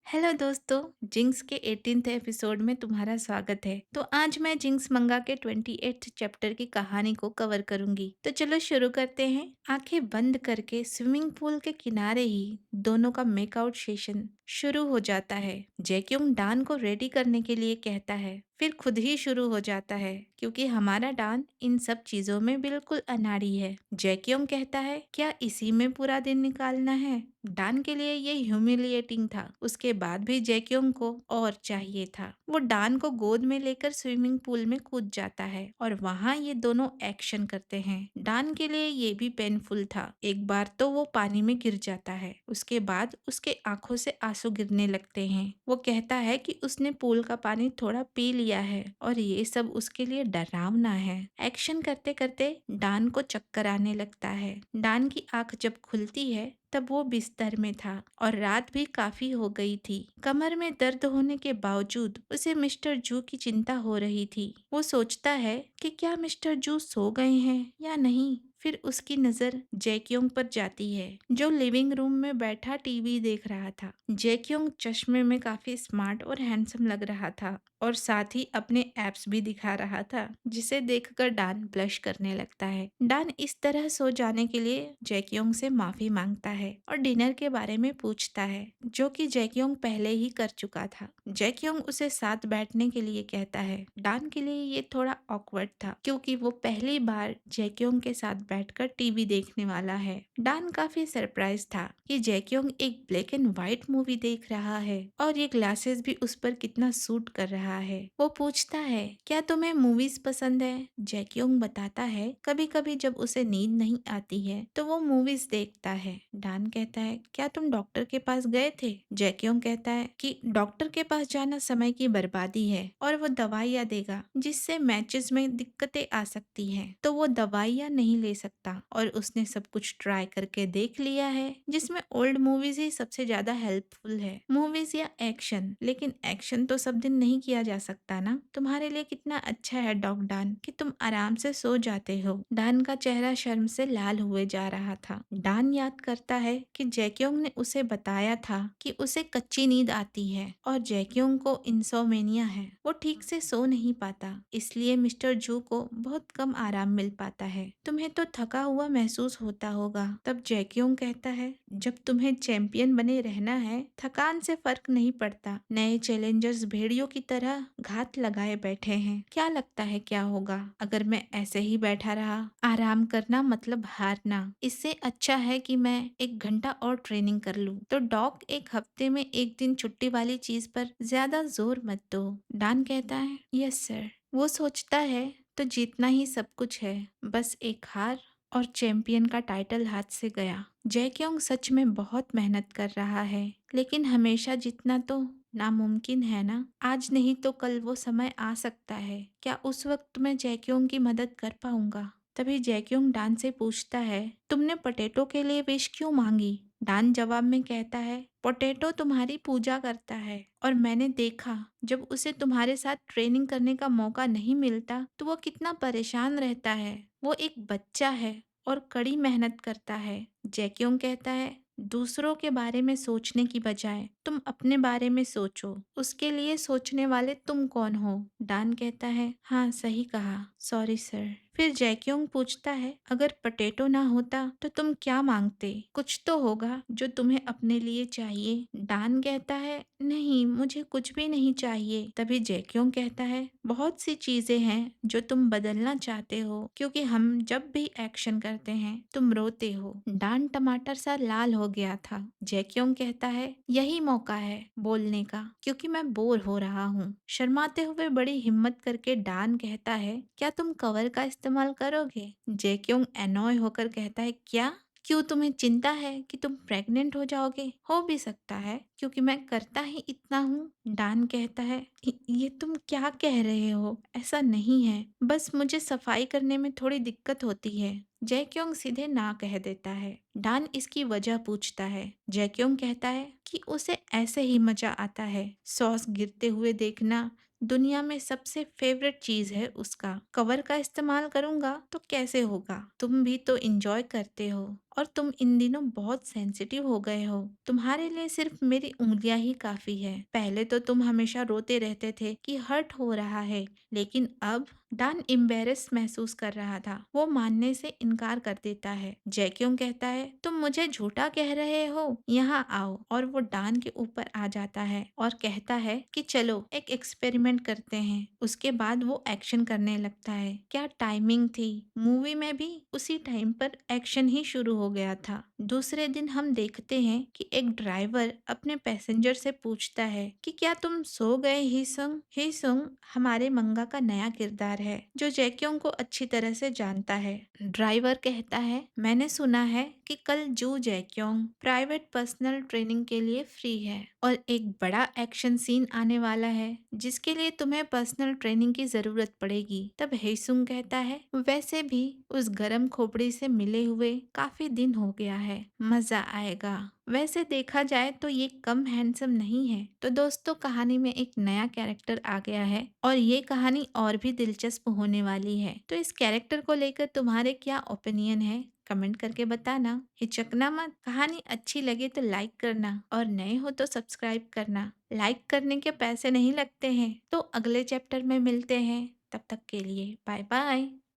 Hello दोस्तों। Jinx के 18th episode में तुम्हारा स्वागत है। तो आज मैं जिंक्स मंगा के 28th चैप्टर की कहानी को कवर करूंगी। तो चलो शुरू करते हैं। आंखें बंद करके स्विमिंग पूल के किनारे ही दोनों का मेकआउट सेशन शुरू हो जाता है। जैक्योंग डान को रेडी करने के लिए कहता है, फिर खुद ही शुरू हो जाता है क्योंकि हमारा डान इन सब चीजों में बिल्कुल अनाड़ी है। जैक्योंग कहता है, क्या इसी में पूरा दिन निकालना है? डान के लिए ये ह्यूमिलिएटिंग था। उसके बाद भी जैक्योंग को और चाहिए था। वो डान को गोद में लेकर स्विमिंग पूल में कूद जाता है और वहाँ ये दोनों एक्शन करते हैं। डान के लिए ये भी पेनफुल था। एक बार तो वो पानी में गिर जाता है, उसके बाद उसके आंखों से आंसू गिरने लगते हैं। वो कहता है कि उसने पूल का पानी थोड़ा पी लिया है और ये सब उसके लिए डरावना है। एक्शन करते करते डान को चक्कर आने लगता है। डान की आंख जब खुलती है तब वो बिस्तर में था और रात भी काफी हो गई थी। कमर में दर्द होने के बावजूद उसे मिस्टर जू की चिंता हो रही थी। वो सोचता है कि क्या मिस्टर जू सो गए हैं या नहीं। फिर उसकी नजर जैक्योंग पर जाती है, जो लिविंग रूम में बैठा टीवी देख रहा था। जैक्योंग चश्मे में काफी स्मार्ट और हैंडसम लग रहा था और साथ ही अपने एब्स भी दिखा रहा था, जिसे देखकर डान ब्लश करने लगता है। डान इस तरह सो जाने के लिए जैक्योंग से माफी मांगता है और डिनर के बारे में पूछता है, जो कि जैक्योंग पहले ही कर चुका था। जैक्योंग उसे साथ बैठने के लिए कहता है। डान के लिए ये थोड़ा ऑकवर्ड था क्योंकि वो पहली बार जैक्योंग के साथ बैठकर टीवी देखने वाला है। डान काफी सरप्राइज था कि जैक्योंग एक ब्लैक एंड व्हाइट मूवी देख रहा है और ये ग्लासेस भी उस पर कितना सूट कर रहा है। वो पूछता है, क्या तुम्हें मूवीज पसंद है? जैक्योंग बताता है, कभी कभी जब उसे नींद नहीं आती है तो वो मूवीज देखता है। डान कहता है, क्या तुम डॉक्टर के पास गए थे? जैक्योंग कहता है कि डॉक्टर के पास जाना समय की बर्बादी है और वो दवाइयाँ देगा जिससे मैचेस में दिक्कतें आ सकती हैं, तो वो दवाइयाँ नहीं ले सकता और उसने सब कुछ ट्राई करके देख लिया है जिसमें ओल्ड मूवीज ही सबसे ज्यादा हेल्पफुल है, मूवीज या एक्शन। लेकिन एक्शन तो सब दिन नहीं किया जा सकता ना। तुम्हारे लिए कितना अच्छा है डॉग डान कि तुम आराम से सो जाते हो। डान का चेहरा शर्म से लाल हुए जा रहा था। डान याद करता है कि जैक्योंग ने उसे बताया था कि उसे कच्ची नींद आती है और जैक्योंग को इंसोमेनिया है। वो ठीक से सो नहीं पाता, इसलिए मिस्टर जू को बहुत कम आराम मिल पाता है। तुम्हें तो थका हुआ महसूस होता होगा। तब जैक्योंग कहता है, जब तुम्हें चैंपियन बने रहना है थकान से फर्क नहीं पड़ता। नए चैलेंजर्स भेड़ियों की तरह घात लगाए बैठे हैं। क्या लगता है क्या होगा अगर मैं ऐसे ही बैठा रहा? आराम करना मतलब हारना। इससे अच्छा है कि मैं 1 घंटा और ट्रेनिंग कर लूं। तो डॉग, एक हफ्ते में एक दिन छुट्टी वाली चीज पर ज्यादा जोर मत दो। डान कहता है, यस सर। वो सोचता है तो जीतना ही सब कुछ है, बस एक हार और चैंपियन का टाइटल हाथ से गया। जैक्योंग सच में बहुत मेहनत कर रहा है, लेकिन हमेशा जीतना तो नामुमकिन है ना। आज नहीं तो कल वो समय आ सकता है। क्या उस वक्त मैं जैक्योंग की मदद कर पाऊंगा? तभी जैक्योंग डान से पूछता है, तुमने पोटैटो के लिए विश क्यों मांगी? डान जवाब में कहता है, पोटैटो तुम्हारी पूजा करता है और मैंने देखा जब उसे तुम्हारे साथ ट्रेनिंग करने का मौका नहीं मिलता तो वो कितना परेशान रहता है। वो एक बच्चा है और कड़ी मेहनत करता है। जैक्योंग कहता है, दूसरों के बारे में सोचने की बजाय तुम अपने बारे में सोचो। उसके लिए सोचने वाले तुम कौन हो? डान कहता है, हाँ सही कहा, सॉरी सर। फिर जैक्योंग पूछता है, अगर पोटैटो ना होता तो तुम क्या मांगते? कुछ तो होगा जो तुम्हें अपने लिए चाहिए। डान कहता है, नहीं मुझे कुछ भी नहीं चाहिए। तभी जैक्योंग कहता है, बहुत सी चीजें हैं जो तुम बदलना चाहते हो क्योंकि हम जब भी एक्शन करते हैं तुम रोते हो। डान टमाटर सा लाल हो गया था। जैक्योंग कहता है, यही मौका है बोलने का क्योंकि मैं बोर हो रहा हूँ। शर्माते हुए बड़ी हिम्मत करके डान कहता है, क्या तुम कवर का इस्तेमाल करोगे? जैक्योंग एनॉय होकर कहता है, क्या? क्यों, तुम्हें चिंता है कि तुम प्रेग्नेंट हो जाओगे? हो भी सकता है क्योंकि मैं करता ही इतना हूँ। डान कहता है, ये तुम क्या कह रहे हो? ऐसा नहीं है, बस मुझे सफाई करने में थोड़ी दिक्कत होती है। जैक्योंग सीधे ना कह देता है। डान इसकी वजह पूछता है। जैक्योंग कहता है कि उसे ऐसे ही मजा आता है। सॉस गिरते हुए देखना दुनिया में सबसे फेवरेट चीज है उसका। कवर का इस्तेमाल करूंगा तो कैसे होगा? तुम भी तो इंजॉय करते हो और तुम इन दिनों बहुत सेंसिटिव हो गए हो। तुम्हारे लिए सिर्फ मेरी उंगलियां ही काफी है। पहले तो तुम हमेशा रोते रहते थे कि हर्ट हो रहा है, लेकिन अब डान एम्बेरस महसूस कर रहा था। वो मानने से इनकार कर देता है। जैक्योंग कहता है, तुम मुझे झूठा कह रहे हो, यहाँ आओ। और वो डान के ऊपर आ जाता है और कहता है कि चलो एक एक्सपेरिमेंट करते हैं। उसके बाद वो एक्शन करने लगता है। क्या टाइमिंग थी। मूवी में भी उसी टाइम पर एक्शन ही शुरू हो गया था। दूसरे दिन हम देखते हैं कि एक ड्राइवर अपने पैसेंजर से पूछता है कि क्या तुम सो गए हीसुंग। हीसुंग हमारे मंगा का नया किरदार है, जो जैक्योंग को अच्छी तरह से जानता है। ड्राइवर कहता है, मैंने सुना है कि कल जू जैक्योंग प्राइवेट पर्सनल ट्रेनिंग के लिए फ्री है और एक बड़ा एक्शन सीन आने वाला है जिसके लिए तुम्हें पर्सनल ट्रेनिंग की जरूरत पड़ेगी। तब हेसुंग कहता है, वैसे भी उस गरम खोपड़ी से मिले हुए काफी दिन हो गया है, मजा आएगा। वैसे देखा जाए तो ये कम हैंडसम नहीं है। तो दोस्तों, कहानी में एक नया कैरेक्टर आ गया है और ये कहानी और भी दिलचस्प होने वाली है। तो इस कैरेक्टर को लेकर तुम्हारे क्या ओपिनियन है, कमेंट करके बताना। हिचकना मत। कहानी अच्छी लगे तो लाइक करना और नए हो तो सब्सक्राइब करना। लाइक करने के पैसे नहीं लगते हैं। तो अगले चैप्टर में मिलते हैं। तब तक के लिए बाय बाय।